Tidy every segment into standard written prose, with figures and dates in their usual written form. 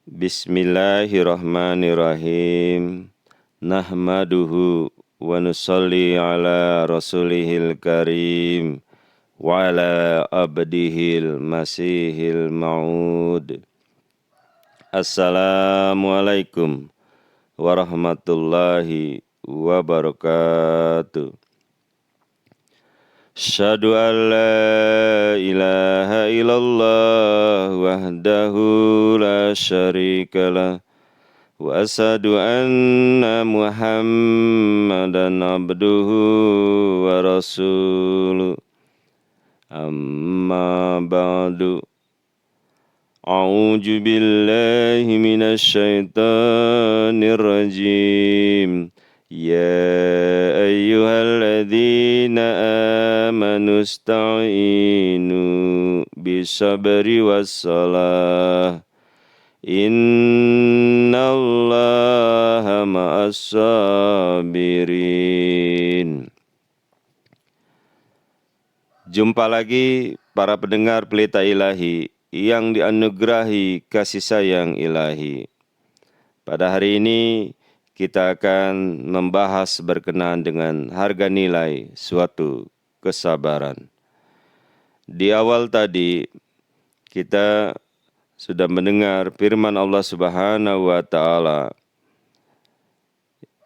Bismillahirrahmanirrahim. Nahmaduhu wa nusalli ala rasulihil karim wa ala abdihil masihil ma'ud. Assalamualaikum warahmatullahi wabarakatuh. Asyhadu an la ilaha illallah wahdahu la syarikalah wa asyhadu anna Muhammadan abduhu wa rasuluh. Amma ba'du. A'udzu billahi minasy syaithanir rajim. Ya ayyuhalladzina amanu ista'inu bisabri wassalah. Innallaha ma'as sabirin. Jumpa lagi para pendengar Pelita Ilahi yang dianugerahi kasih sayang ilahi. Pada hari ini kita akan membahas berkenaan dengan harga nilai suatu kesabaran. Di awal tadi kita sudah mendengar firman Allah Subhanahu wa Ta'ala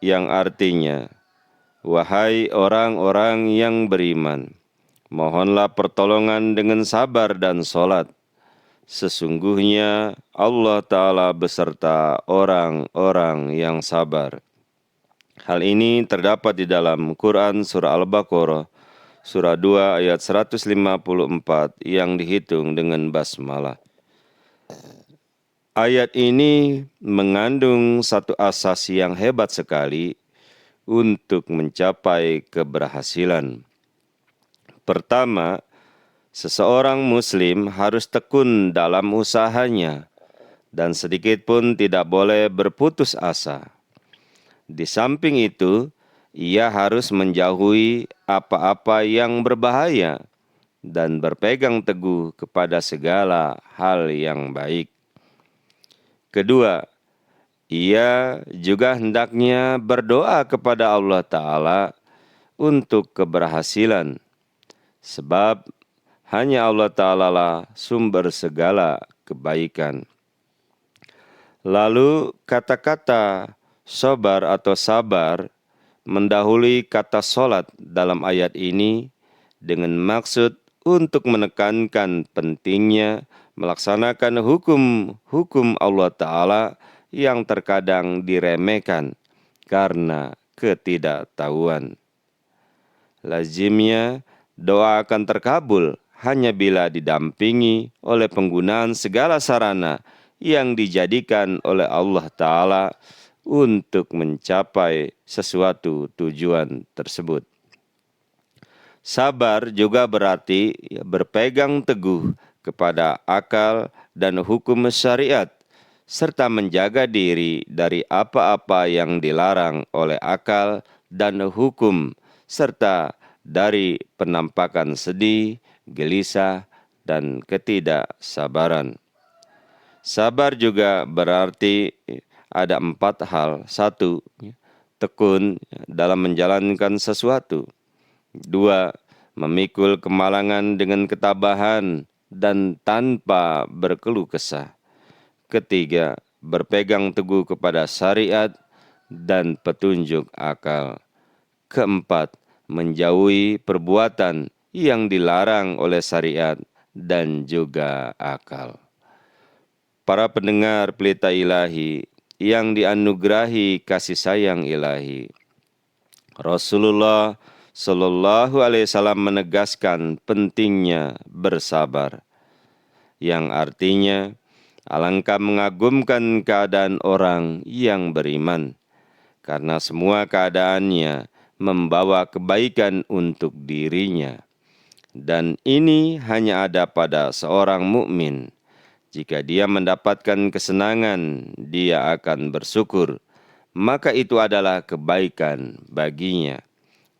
yang artinya, wahai orang-orang yang beriman, mohonlah pertolongan dengan sabar dan sholat. Sesungguhnya Allah Ta'ala beserta orang-orang yang sabar. Hal ini terdapat di dalam Quran Surah Al-Baqarah, Surah 2 ayat 154 yang dihitung dengan basmalah. Ayat ini mengandung satu asas yang hebat sekali untuk mencapai keberhasilan. Pertama, seseorang muslim harus tekun dalam usahanya dan sedikit pun tidak boleh berputus asa. Di samping itu, ia harus menjauhi apa-apa yang berbahaya dan berpegang teguh kepada segala hal yang baik. Kedua, ia juga hendaknya berdoa kepada Allah Ta'ala untuk keberhasilan, sebab hanya Allah Ta'ala lah sumber segala kebaikan. Lalu kata-kata sabar atau sabar mendahului kata sholat dalam ayat ini dengan maksud untuk menekankan pentingnya melaksanakan hukum-hukum Allah Ta'ala yang terkadang diremehkan karena ketidaktahuan. Lazimnya doa akan terkabul hanya bila didampingi oleh penggunaan segala sarana yang dijadikan oleh Allah Ta'ala untuk mencapai sesuatu tujuan tersebut. Sabar juga berarti berpegang teguh kepada akal dan hukum syariat, serta menjaga diri dari apa-apa yang dilarang oleh akal dan hukum, serta dari penampakan sedih, gelisah, dan ketidaksabaran. Sabar juga berarti ada 4 hal. 1. Tekun dalam menjalankan sesuatu. 2. Memikul kemalangan dengan ketabahan dan tanpa berkeluh kesah. 3. Berpegang teguh kepada syariat dan petunjuk akal. 4. Menjauhi perbuatan yang dilarang oleh syariat dan juga akal. Para pendengar Pelita Ilahi yang dianugerahi kasih sayang ilahi, Rasulullah Shallallahu Alaihi Wasallam menegaskan pentingnya bersabar, yang artinya alangkah mengagumkan keadaan orang yang beriman, karena semua keadaannya membawa kebaikan untuk dirinya. Dan ini hanya ada pada seorang mukmin. Jika dia mendapatkan kesenangan, dia akan bersyukur, maka itu adalah kebaikan baginya.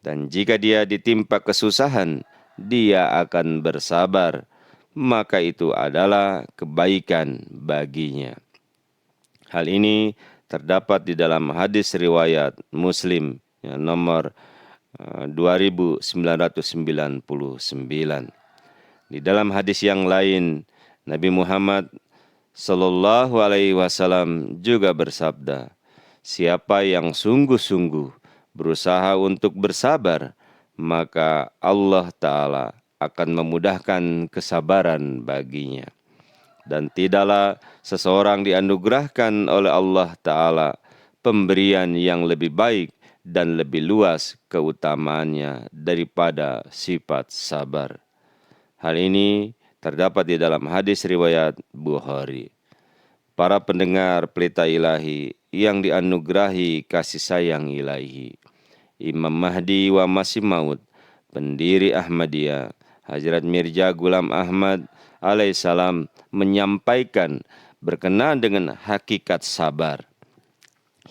Dan jika dia ditimpa kesusahan, dia akan bersabar, maka itu adalah kebaikan baginya. Hal ini terdapat di dalam hadis riwayat Muslim nomor 2999. Di dalam hadis yang lain, Nabi Muhammad Sallallahu Alaihi Wasallam juga bersabda, siapa yang sungguh-sungguh berusaha untuk bersabar, maka Allah Ta'ala akan memudahkan kesabaran baginya. Dan tidaklah seseorang dianugerahkan oleh Allah Ta'ala pemberian yang lebih baik dan lebih luas keutamaannya daripada sifat sabar. Hal ini terdapat di dalam hadis riwayat Bukhari. Para pendengar Pelita Ilahi yang dianugerahi kasih sayang ilahi, Imam Mahdi wa Masih Maud, pendiri Ahmadiyah, Hazrat Mirza Ghulam Ahmad alaihissalam menyampaikan berkenaan dengan hakikat sabar,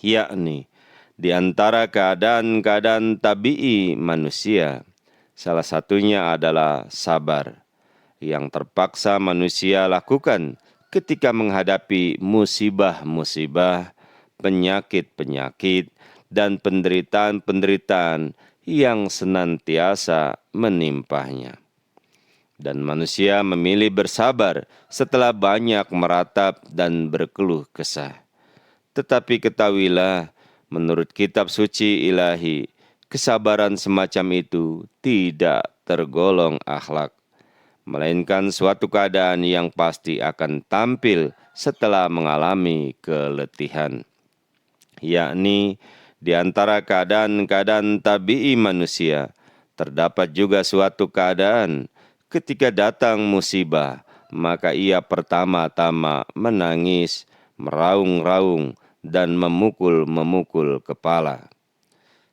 yakni di antara keadaan-keadaan tabi'i manusia, salah satunya adalah sabar yang terpaksa manusia lakukan ketika menghadapi musibah-musibah, penyakit-penyakit, dan penderitaan-penderitaan yang senantiasa menimpanya. Dan manusia memilih bersabar setelah banyak meratap dan berkeluh kesah. Tetapi ketahuilah, menurut kitab suci ilahi, kesabaran semacam itu tidak tergolong akhlak, melainkan suatu keadaan yang pasti akan tampil setelah mengalami keletihan. Yakni di antara keadaan-keadaan tabi'i manusia, terdapat juga suatu keadaan ketika datang musibah, maka ia pertama-tama menangis, meraung-raung, dan memukul-memukul kepala.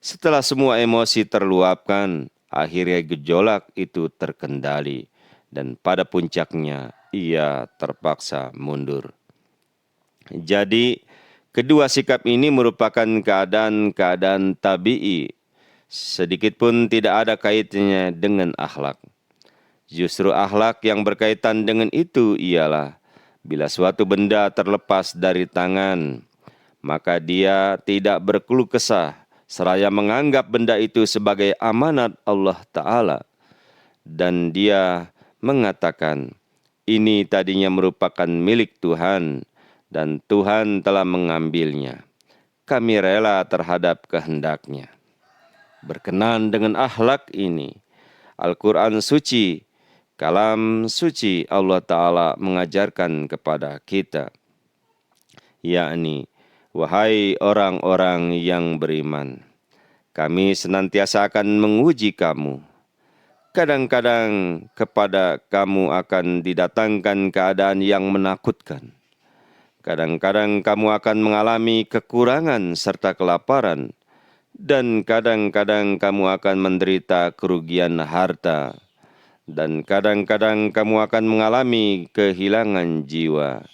Setelah semua emosi terluapkan, akhirnya gejolak itu terkendali, dan pada puncaknya ia terpaksa mundur. Jadi, kedua sikap ini merupakan keadaan-keadaan tabi'i, sedikit pun tidak ada kaitannya dengan akhlak. Justru akhlak yang berkaitan dengan itu ialah bila suatu benda terlepas dari tangan, maka dia tidak berkeluh kesah, seraya menganggap benda itu sebagai amanat Allah Ta'ala. Dan dia mengatakan, ini tadinya merupakan milik Tuhan, dan Tuhan telah mengambilnya. Kami rela terhadap kehendaknya. Berkenan dengan akhlak ini, Al-Quran suci, kalam suci Allah Ta'ala mengajarkan kepada kita, yakni, wahai orang-orang yang beriman, kami senantiasa akan menguji kamu. Kadang-kadang kepada kamu akan didatangkan keadaan yang menakutkan. Kadang-kadang kamu akan mengalami kekurangan serta kelaparan. Dan kadang-kadang kamu akan menderita kerugian harta. Dan kadang-kadang kamu akan mengalami kehilangan jiwa.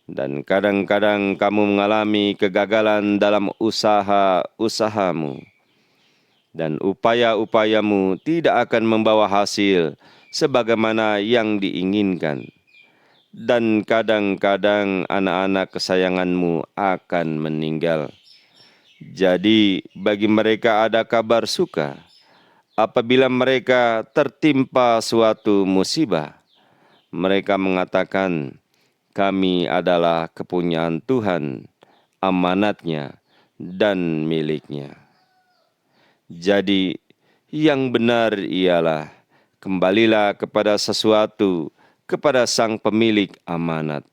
Dan kadang-kadang kamu mengalami kegagalan dalam usaha-usahamu. Dan upaya-upayamu tidak akan membawa hasil sebagaimana yang diinginkan. Dan kadang-kadang anak-anak kesayanganmu akan meninggal. Jadi bagi mereka ada kabar suka apabila mereka tertimpa suatu musibah. Mereka mengatakan, kami adalah kepunyaan Tuhan, amanatnya dan miliknya. Jadi yang benar ialah kembalilah kepada sesuatu, kepada sang pemilik amanat.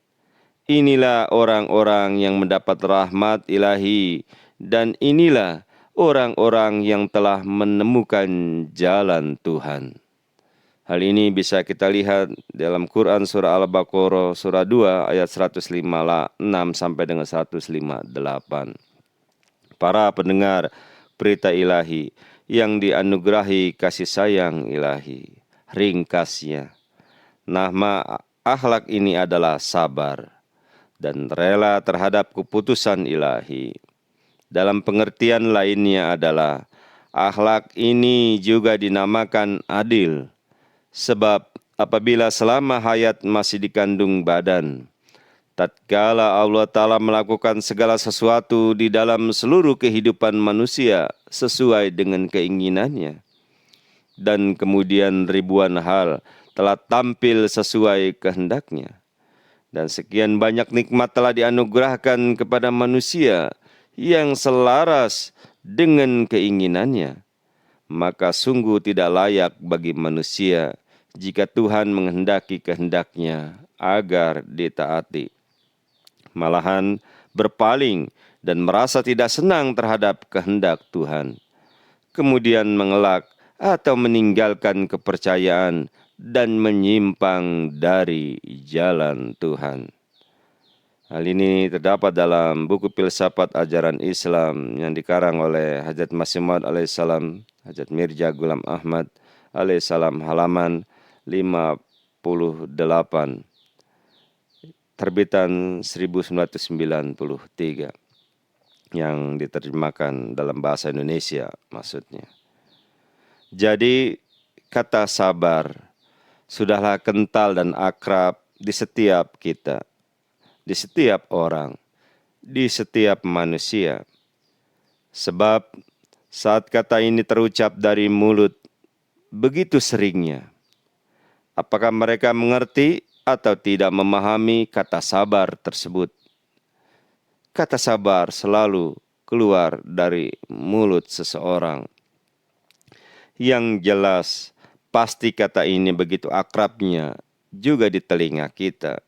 Inilah orang-orang yang mendapat rahmat ilahi, dan inilah orang-orang yang telah menemukan jalan Tuhan. Hal ini bisa kita lihat dalam Quran surah Al-Baqarah surah 2 ayat 156 sampai dengan 158. Para pendengar berita ilahi yang dianugerahi kasih sayang ilahi, ringkasnya, nama akhlak ini adalah sabar dan rela terhadap keputusan ilahi. Dalam pengertian lainnya adalah akhlak ini juga dinamakan adil, sebab apabila selama hayat masih dikandung badan, tatkala Allah Ta'ala melakukan segala sesuatu di dalam seluruh kehidupan manusia sesuai dengan keinginannya. Dan kemudian ribuan hal telah tampil sesuai kehendaknya. Dan sekian banyak nikmat telah dianugerahkan kepada manusia yang selaras dengan keinginannya. Maka sungguh tidak layak bagi manusia jika Tuhan menghendaki kehendaknya agar ditaati. Malahan berpaling dan merasa tidak senang terhadap kehendak Tuhan. Kemudian mengelak atau meninggalkan kepercayaan dan menyimpang dari jalan Tuhan. Hal ini terdapat dalam buku Filsafat Ajaran Islam yang dikarang oleh Hajat Masih Maud alaihissalam, Hajat Mirza Ghulam Ahmad alaihissalam, halaman 58, terbitan 1993, yang diterjemahkan dalam bahasa Indonesia maksudnya. Jadi kata sabar sudahlah kental dan akrab di setiap kita, di setiap orang, di setiap manusia. Sebab saat kata ini terucap dari mulut, begitu seringnya. Apakah mereka mengerti atau tidak memahami kata sabar tersebut? Kata sabar selalu keluar dari mulut seseorang. Yang jelas, pasti kata ini begitu akrabnya juga di telinga kita.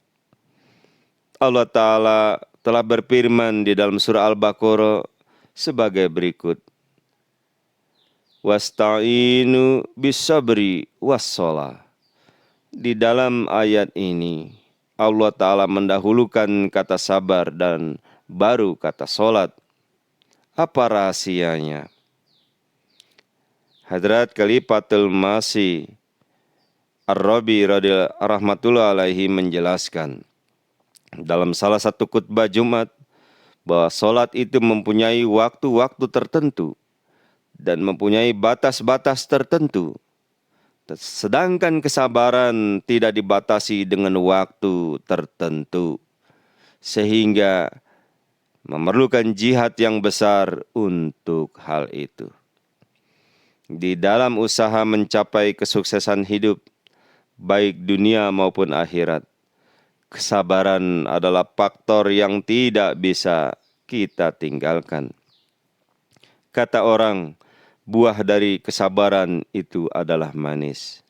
Allah Ta'ala telah berfirman di dalam surah Al-Baqarah sebagai berikut. Wasta'inu bisabri wassalah. Di dalam ayat ini, Allah Ta'ala mendahulukan kata sabar dan baru kata solat. Apa rahasianya? Hadrat Khalifatul Masih Ar-Rabi rahmatullah alaihi menjelaskan dalam salah satu khutbah Jumat bahwa solat itu mempunyai waktu-waktu tertentu dan mempunyai batas-batas tertentu. Sedangkan kesabaran tidak dibatasi dengan waktu tertentu, sehingga memerlukan jihad yang besar untuk hal itu. Di dalam usaha mencapai kesuksesan hidup, baik dunia maupun akhirat, kesabaran adalah faktor yang tidak bisa kita tinggalkan. Kata orang, buah dari kesabaran itu adalah manis.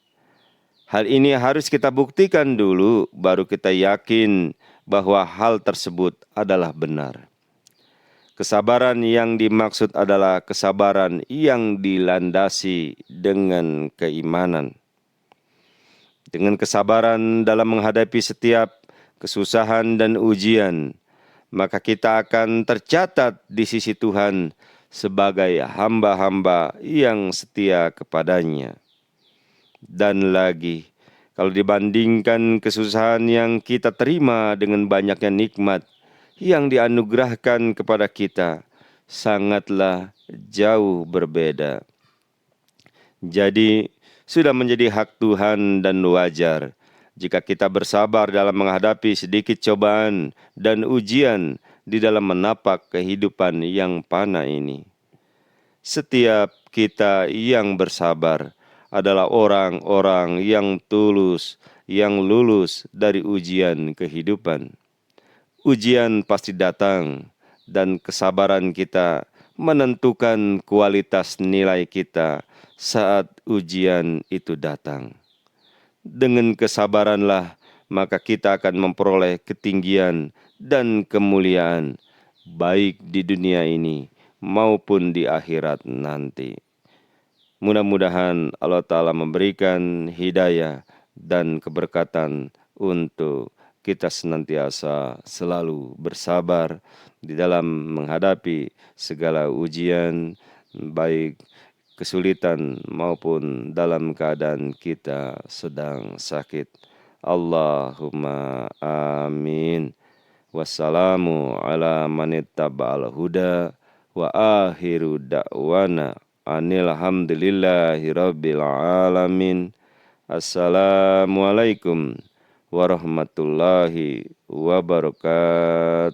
Hal ini harus kita buktikan dulu, baru kita yakin bahwa hal tersebut adalah benar. Kesabaran yang dimaksud adalah kesabaran yang dilandasi dengan keimanan. Dengan kesabaran dalam menghadapi setiap kesusahan dan ujian, maka kita akan tercatat di sisi Tuhan sebagai hamba-hamba yang setia kepadanya. Dan lagi, kalau dibandingkan kesusahan yang kita terima dengan banyaknya nikmat yang dianugerahkan kepada kita, sangatlah jauh berbeda. Jadi, sudah menjadi hak Tuhan dan wajar jika kita bersabar dalam menghadapi sedikit cobaan dan ujian di dalam menapak kehidupan yang fana ini. Setiap kita yang bersabar adalah orang-orang yang tulus, yang lulus dari ujian kehidupan. Ujian pasti datang, dan kesabaran kita menentukan kualitas nilai kita saat ujian itu datang. Dengan kesabaranlah, maka kita akan memperoleh ketinggian dan kemuliaan, baik di dunia ini maupun di akhirat nanti. Mudah-mudahan Allah Ta'ala memberikan hidayah dan keberkatan untuk kita senantiasa selalu bersabar di dalam menghadapi segala ujian, baik kesulitan maupun dalam keadaan kita sedang sakit. Allahumma amin. Wassalamu ala manittaba'al huda wa akhiru da'wana anilhamdulillahi rabbil alamin. Assalamualaikum warahmatullahi wabarakatuh.